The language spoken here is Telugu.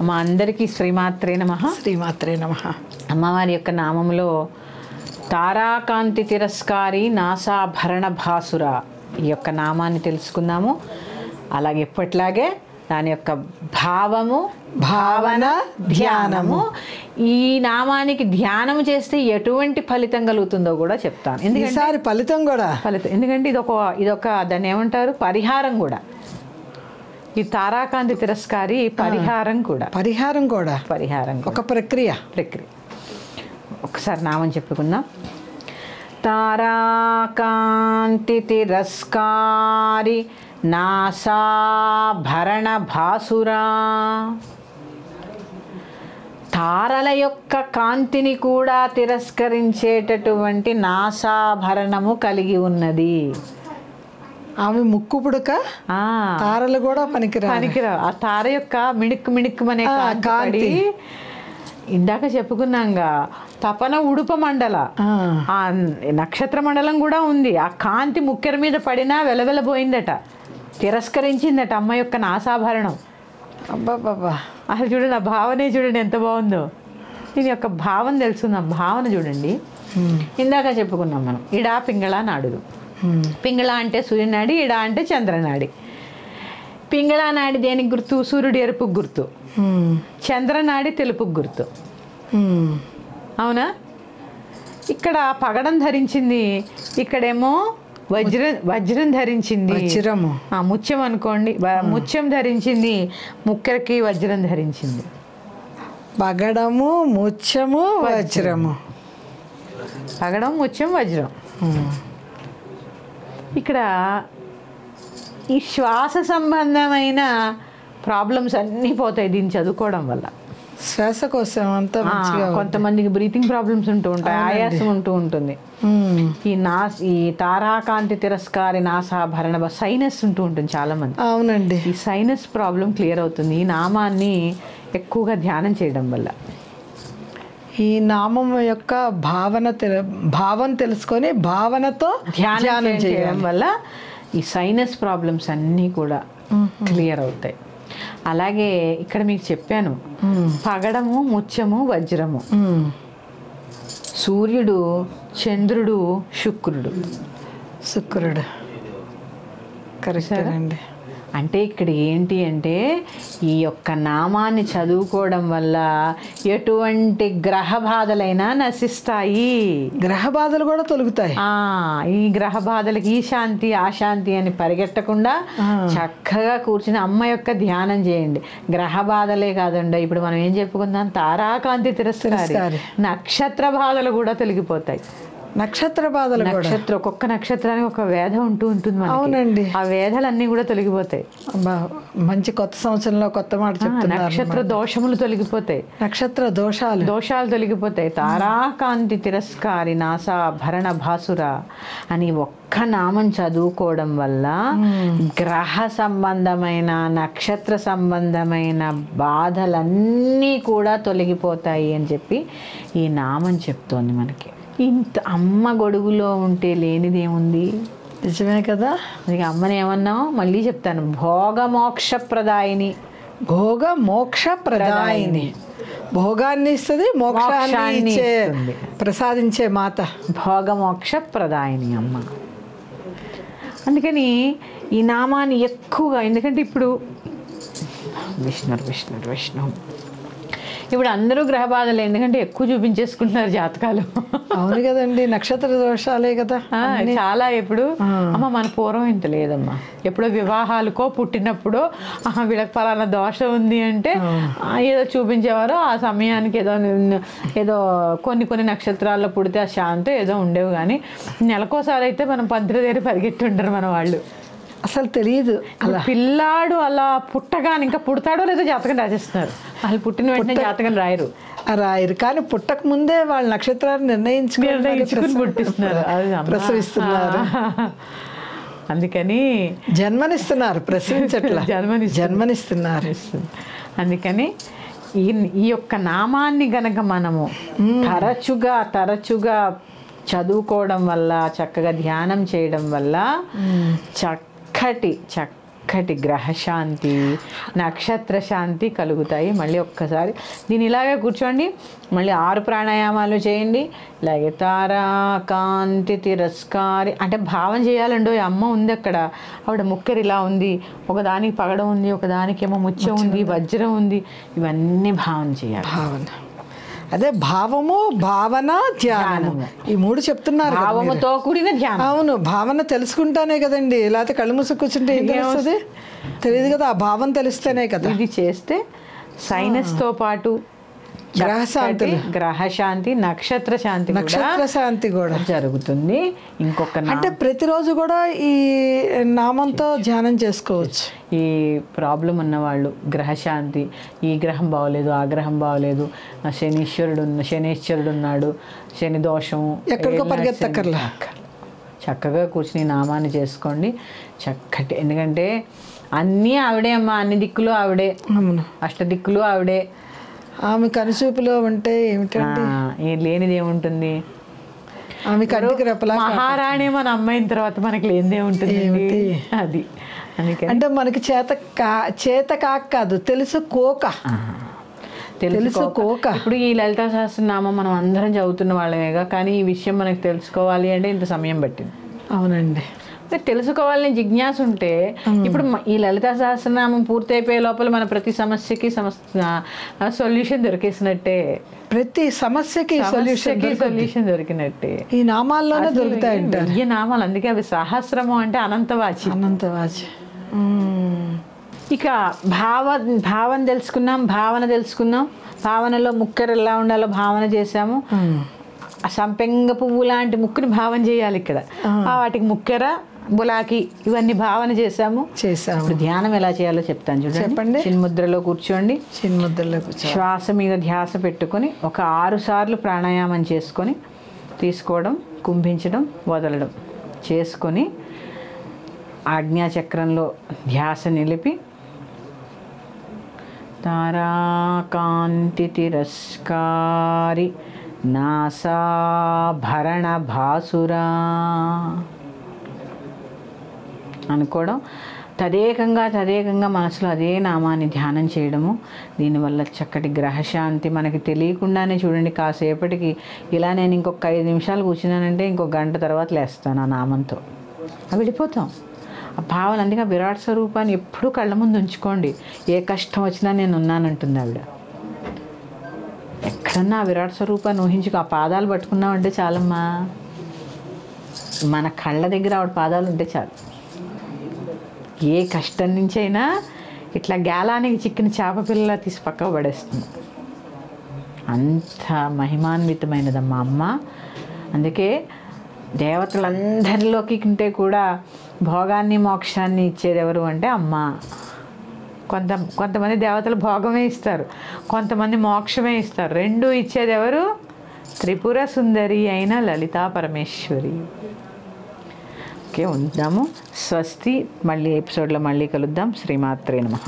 మా అందరికీ శ్రీమాత్రే నమః. శ్రీమాత్రే నమః. అమ్మవారి యొక్క నామములో తారాకాంతి తిరస్కారి నాసాభరణ భాసుర ఈ యొక్క నామాన్ని తెలుసుకుందాము. అలాగే ఎప్పట్లాగే దాని యొక్క భావము, భావన, ధ్యానము. ఈ నామానికి ధ్యానం చేస్తే ఎటువంటి ఫలితం కలుగుతుందో కూడా చెప్తాను. ఎందుకంటే ఫలితం కూడా ఎందుకంటే ఇదొక దాన్ని ఏమంటారు, పరిహారం కూడా. ఈ తారాకాంతి తిరస్కారి పరిహారం కూడా ఒక ప్రక్రియ. ఒకసారి నామం చెప్పుకుందాం. తారాకాంతి తిరస్కారి నాసాభరణ భాసురా. తారల యొక్క కాంతిని కూడా తిరస్కరించేటటువంటి నాసాభరణము కలిగి ఉన్నది ఆమె. ముక్కు పుడక తారలు కూడా పనికిరా. ఆ తార యొక్క మిణుక్కుమనే కాంతి ఇందాక చెప్పుకున్నాంగా. తపన ఉడుప మండల, ఆ నక్షత్ర మండలం కూడా ఉంది. ఆ కాంతి ముక్కెర మీద పడినా వెలవెలబోయిందట, తిరస్కరించిందట అమ్మ యొక్క నాసాభరణం. అబ్బాబ్బా, అసలు చూడండి, ఆ భావనే చూడండి ఎంత బాగుందో. దీని యొక్క భావన తెలుసుకుందాం. భావన చూడండి. ఇందాక చెప్పుకున్నాం మనం ఇడా పింగళ నాడులు. పింగళ అంటే సూర్యనాడి, ఇడా అంటే చంద్రనాడి. పింగళ నాడి దేనికి గుర్తు? సూర్యుడు ఎరుపుకు గుర్తు. చంద్రనాడి తెలుపుకు గుర్తు. అవునా? ఇక్కడ పగడం ధరించింది, ఇక్కడేమో వజ్రం ధరించింది. ముత్యం అనుకోండి, ముత్యం ధరించింది, ముక్కెరకి వజ్రం ధరించింది. పగడము, ముత్యము, వజ్రము. పగడం, ముత్యం, వజ్రం. ఇక్కడ ఈ శ్వాస సంబంధమైన ప్రాబ్లమ్స్ అన్నీ పోతాయి దీన్ని చదువుకోవడం వల్ల. శ్వాసకోశం అంతా కొంతమందికి బ్రీతింగ్ ప్రాబ్లమ్స్ ఉంటూ ఉంటాయి, ఆయాసం ఉంటూ ఉంటుంది. ఈ తారాకాంతి తిరస్కారి నాసాభరణ సైనస్ ఉంటూ ఉంటుంది చాలా మంది. అవునండి. ఈ సైనస్ ప్రాబ్లం క్లియర్ అవుతుంది ఈ నామాన్ని ఎక్కువగా ధ్యానం చేయడం వల్ల. ఈ నామం యొక్క భావం తెలుసుకొని భావనతో ధ్యానం చేయడం వల్ల ఈ సైనస్ ప్రాబ్లమ్స్ అన్నీ కూడా క్లియర్ అవుతాయి. అలాగే ఇక్కడ మీకు చెప్పాను, పగడము, ముత్యము, వజ్రము. సూర్యుడు, చంద్రుడు, శుక్రుడు. కరెక్ట్ అండి. అంటే ఇక్కడ ఏంటి అంటే ఈ యొక్క నామాన్ని చదువుకోవడం వల్ల ఎటువంటి గ్రహ బాధలైనా నశిస్తాయి. గ్రహ బాధలు కూడా తొలగుతాయి. ఈ గ్రహ బాధలకి ఈ శాంతి ఆ శాంతి అని పరిగెట్టకుండా చక్కగా కూర్చుని అమ్మ యొక్క ధ్యానం చేయండి. గ్రహ బాధలే కాదండి, ఇప్పుడు మనం ఏం చెప్పుకుందాం, తారాకాంతి తిరస్కారి నక్షత్ర బాధలు కూడా తొలగిపోతాయి. నక్షత్ర బాధలు, ఒక్కొక్క నక్షత్రానికి ఒక వేధ ఉంటూ ఉంటుంది. అవునండి. ఆ వేధలన్నీ కూడా తొలగిపోతాయి. మంచి కొత్త సంవత్సరంలో కొత్త మాట చెప్తున్నారు. నక్షత్ర దోషములు తొలగిపోతాయి, నక్షత్ర దోషాలు తొలగిపోతాయి. తారాకాంతి తిరస్కారి నాసాభరణ భాసుర అని ఒక్క నామం చదువుకోవడం వల్ల గ్రహ సంబంధమైన నక్షత్ర సంబంధమైన బాధలన్నీ కూడా తొలగిపోతాయి అని చెప్పి ఈ నామం చెప్తోంది మనకి. ఇంత అమ్మ గొడుగులో ఉంటే లేనిదేముంది? నిజమే కదా. అందుకే అమ్మని ఏమన్నావు మళ్ళీ చెప్తాను, భోగమోక్షప్రదాయిని. భోగమోక్షప్రదాయిని, భోగాన్ని ఇస్తుంది, మోక్షాన్ని ప్రసాదించే మాత. భోగమోక్షప్రదాయిని అమ్మ. అందుకని ఈ నామాన్ని ఎక్కువగా, ఎందుకంటే ఇప్పుడు విష్ణు ఇప్పుడు అందరూ గ్రహ బాధలు ఎందుకంటే ఎక్కువ చూపించేసుకుంటున్నారు జాతకాలు. అవును కదండి, నక్షత్ర దోషాలే కదా చాలా. ఎప్పుడు అమ్మ మన పూర్వం ఇంత లేదమ్మా, ఎప్పుడో వివాహాలకో పుట్టినప్పుడు వీళ్ళకి పలానా దోషం ఉంది అంటే ఏదో చూపించేవారు. ఆ సమయానికి ఏదో కొన్ని నక్షత్రాల్లో పుడితే ఆ శాంతి ఏదో ఉండేవి. కానీ నెలకోసారి అయితే మనం పంతుల దగ్గర పరిగెట్టి ఉంటారు మన వాళ్ళు. అసలు తెలియదు. పిల్లాడు అలా పుట్టగానే ఇంకా పుడతాడో లేదో జాతకం రాసేస్తున్నారు. వాళ్ళు పుట్టిన వెంటనే జాతకం రాయరు. కానీ పుట్టక ముందే వాళ్ళ నక్షత్రాన్ని నిర్ణయించుకుని పుట్టిస్తున్నారు, ప్రసవిస్తున్నారు. అందుకని జన్మనిస్తున్నారు, ప్రసవించట్లా, జన్మనిస్తున్నారు. అందుకని ఈ యొక్క నామాన్ని గనక మనము తరచుగా చదువుకోవడం వల్ల, చక్కగా ధ్యానం చేయడం వల్ల చక్కటి చక్కటి గ్రహశాంతి నక్షత్ర శాంతి కలుగుతాయి. మళ్ళీ ఒక్కసారి దీని ఇలాగే కూర్చోండి, మళ్ళీ 6 ప్రాణాయామాలు చేయండి. ఇలాగే తారా కాంతి తిరస్కారి అంటే భావం చేయాలండో. అమ్మ ఉంది అక్కడ, ఆవిడ ముక్కెరు ఇలా ఉంది, ఒకదానికి పగడం ఉంది, ఒకదానికేమో ముత్యం ఉంది, వజ్రం ఉంది, ఇవన్నీ భావన చేయాలి. భావన అదే భావము, భావన, ధ్యానం, ఈ 3 చెప్తున్నారు. భావముతో కూడిన ధ్యానం. అవును, భావన తెలుసుకుంటానే కదండి, లేకపోతే కళ్ళు మూసి కూర్చుంటే ఏం తెలుస్తుంది? తెలియదు కదా. ఆ భావం తెలిస్తేనే కదా. ఇది చేస్తే సైనస్తో పాటు గ్రహశాంతి నక్షత్ర శాంతి కూడా జరుగుతుంది. ఇంకొక అంటే ప్రతిరోజు కూడా ఈ నామంతో ధ్యానం చేసుకోవచ్చు. ఈ ప్రాబ్లం ఉన్నవాళ్ళు గ్రహశాంతి, ఈ గ్రహం బాగోలేదు, ఆ గ్రహం బాగోలేదు, శనీశ్వరుడు ఉన్నాడు, శని దోషం, ఎక్కడికో పరిగెత్తక్కర్లా, చక్కగా కూర్చుని నామాన్ని చేసుకోండి. చక్కటి, ఎందుకంటే అన్నీ ఆవిడే అమ్మా, అన్ని దిక్కులు ఆవిడే, అష్టదిక్కులు ఆవిడే. ఆమె కనుచూపులో ఉంటే ఏమిటండి, లేనిది ఏముంటుంది? ఆమె కంటికి రెప్పలా. మహారాణి మన అమ్మాయిన తర్వాత మనకి లేనిదే ఉంటుంది. అది అంటే మనకి చేత కాదు, తెలుసుకోక. ఇప్పుడు ఈ లలితా సహస్రనామం మనం అందరం చదువుతున్న వాళ్ళమేగా, కానీ ఈ విషయం మనకు తెలుసుకోవాలి అంటే ఇంత సమయం పట్టింది. అవునండి. తెలుసుకోవాలని జిజ్ఞాస ఉంటే ఇప్పుడు ఈ లలితా సహస్రనామం పూర్తయిపోయే లోపల మన ప్రతి సమస్యకి సొల్యూషన్ దొరికేసినట్టే. ప్రతి సమస్యకి సొల్యూషన్ దొరికినట్టే ఈ నామాల్లోనే దొరుకుతాయంటారు. ఈ నామాలు, అందుకే అవి సహస్రము అంటే అనంతవాచి. ఇక భావన తెలుసుకున్నాం, భావనలో ముక్కరు ఎలా ఉండాలో భావన చేసాము. సంపెంగ పువ్వు లాంటి ముక్కుని భావన చేయాలి ఇక్కడ. వాటికి ముక్కెర, బులాకి ఇవన్నీ భావన చేసాము. ఇప్పుడు ధ్యానం ఎలా చేయాలో చెప్తాను చూడండి. చెప్పండి. చిన్ముద్రలో కూర్చోండి. శ్వాస మీద ధ్యాస పెట్టుకొని ఒక 6 సార్లు ప్రాణాయామం చేసుకొని తీసుకోవడం, కుంభించడం, వదలడం చేసుకొని ఆజ్ఞాచక్రంలో ధ్యాస నిలిపి తారాకాంతి తిరస్కారి నాసాభరణ భాసురా అనుకోవడం. తదేకంగా మనసులో అదే నామాన్ని ధ్యానం చేయడము. దీనివల్ల చక్కటి గ్రహశాంతి మనకి తెలియకుండానే చూడండి. కాసేపటికి ఇలా నేను ఇంకొక 5 నిమిషాలు కూర్చున్నానంటే ఇంకొక గంట తర్వాత లేస్తాను ఆ నామంతో. వెళ్ళిపోతాం ఆ భావన. అందుకే విరాట్ స్వరూపాన్ని ఎప్పుడూ కళ్ళ ముందు ఉంచుకోండి. ఏ కష్టం వచ్చినా నేను ఉన్నానంటుంది ఆవిడ. ఎక్కడన్నా ఆ విరాట్ స్వరూపాన్ని ఊహించుకో. ఆ పాదాలు పట్టుకున్నామంటే చాలమ్మా, మన కళ్ళ దగ్గర ఆవిడ పాదాలు ఉంటే చాలు. ఏ కష్టం నుంచి అయినా ఇట్లా గాలానికి చిక్కిన చేప పిల్ల తీసి పక్కకు పడేస్తుంది. అంత మహిమాన్వితమైనదమ్మా అమ్మ. అందుకే దేవతలందరిలోకి ఉంటే కూడా భోగాన్ని మోక్షాన్ని ఇచ్చేది ఎవరు అంటే అమ్మ. కొంతమంది దేవతలు భోగమే ఇస్తారు, కొంతమంది మోక్షమే ఇస్తారు. 2 ఇచ్చేది ఎవరు? త్రిపుర సుందరి అయిన లలితా పరమేశ్వరి. ఓకే, ఉందాము. స్వస్తి. మళ్ళీ ఎపిసోడ్లో మళ్ళీ కలుద్దాం. శ్రీమాత్రే నమః.